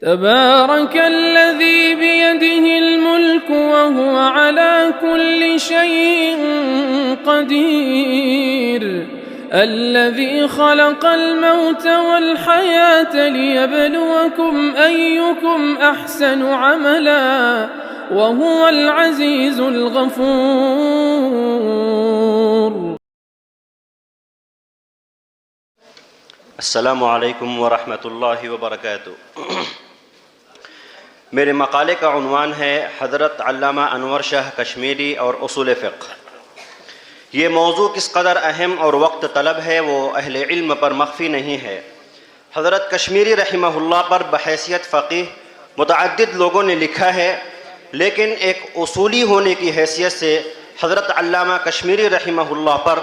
تبارك الذي بيده الملك وهو على كل شيء قدير الذي خلق الموت والحياة ليبلوكم أيكم أحسن عملا وهو العزيز الغفور. السلام علیکم ورحمۃ اللہ وبرکاتہ۔ میرے مقالے کا عنوان ہے حضرت علامہ انور شاہ کشمیری اور اصول فقہ۔ یہ موضوع کس قدر اہم اور وقت طلب ہے وہ اہل علم پر مخفی نہیں ہے۔ حضرت کشمیری رحمہ اللہ پر بحیثیت فقیہ متعدد لوگوں نے لکھا ہے، لیکن ایک اصولی ہونے کی حیثیت سے حضرت علامہ کشمیری رحمہ اللہ پر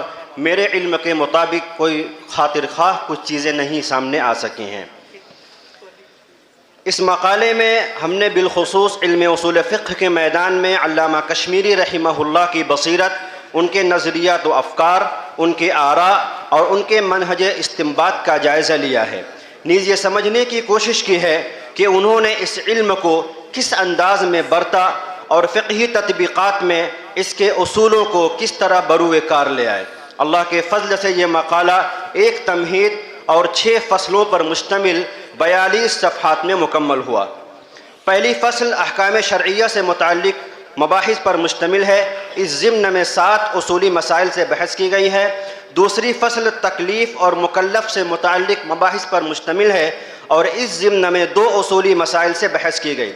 میرے علم کے مطابق کوئی خاطر خواہ کچھ چیزیں نہیں سامنے آ سکی ہیں۔ اس مقالے میں ہم نے بالخصوص علم اصول فقہ کے میدان میں علامہ کشمیری رحمہ اللہ کی بصیرت، ان کے نظریات و افکار، ان کے آراء اور ان کے منہج استنباط کا جائزہ لیا ہے، نیز یہ سمجھنے کی کوشش کی ہے کہ انہوں نے اس علم کو کس انداز میں برتا اور فقہی تطبیقات میں اس کے اصولوں کو کس طرح بروئے کار لے آئے۔ اللہ کے فضل سے یہ مقالہ ایک تمہید اور 6 فصلوں پر مشتمل 42 صفحات میں مکمل ہوا۔ پہلی فصل احکام شرعیہ سے متعلق مباحث پر مشتمل ہے، اس ضمن میں 7 اصولی مسائل سے بحث کی گئی ہے۔ دوسری فصل تکلیف اور مکلف سے متعلق مباحث پر مشتمل ہے اور اس ضمن میں 2 اصولی مسائل سے بحث کی گئی۔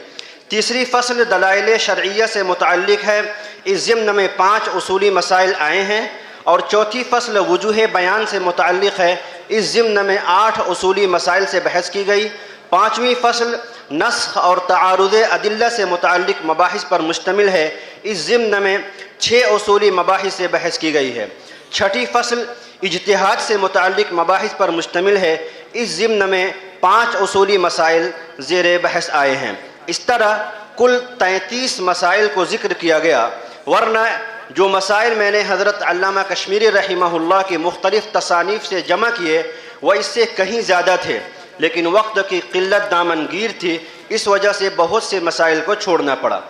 تیسری فصل دلائل شرعیہ سے متعلق ہے، اس ضمن میں 5 اصولی مسائل آئے ہیں، اور چوتھی فصل وجوہ بیان سے متعلق ہے، اس ضمن میں 8 اصولی مسائل سے بحث کی گئی۔ پانچویں فصل نسخ اور تعارض ادلہ سے متعلق مباحث پر مشتمل ہے، اس ضمن میں 6 اصولی مباحث سے بحث کی گئی ہے۔ چھٹی فصل اجتہاد سے متعلق مباحث پر مشتمل ہے، اس ضمن میں 5 اصولی مسائل زیر بحث آئے ہیں۔ اس طرح کل 33 مسائل کو ذکر کیا گیا، ورنہ جو مسائل میں نے حضرت علامہ کشمیری رحمہ اللہ کی مختلف تصانیف سے جمع کیے وہ اس سے کہیں زیادہ تھے، لیکن وقت کی قلت دامنگیر تھی، اس وجہ سے بہت سے مسائل کو چھوڑنا پڑا۔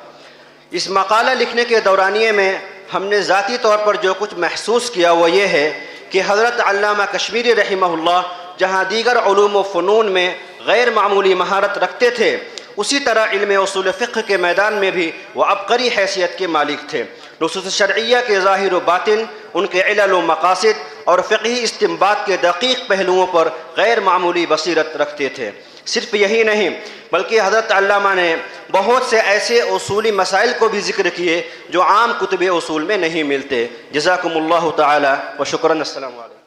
اس مقالہ لکھنے کے دورانیے میں ہم نے ذاتی طور پر جو کچھ محسوس کیا وہ یہ ہے کہ حضرت علامہ کشمیری رحمہ اللہ جہاں دیگر علوم و فنون میں غیر معمولی مہارت رکھتے تھے، اسی طرح علم اصول فقہ کے میدان میں بھی وہ عبقری حیثیت کے مالک تھے۔ نصوص شرعیہ کے ظاہر و باطن، ان کے علل و مقاصد اور فقہی استنباط کے دقیق پہلوؤں پر غیر معمولی بصیرت رکھتے تھے۔ صرف یہی نہیں بلکہ حضرت علامہ نے بہت سے ایسے اصولی مسائل کو بھی ذکر کیے جو عام کتب اصول میں نہیں ملتے۔ جزاکم اللہ تعالی و شکراً۔ السلام علیکم۔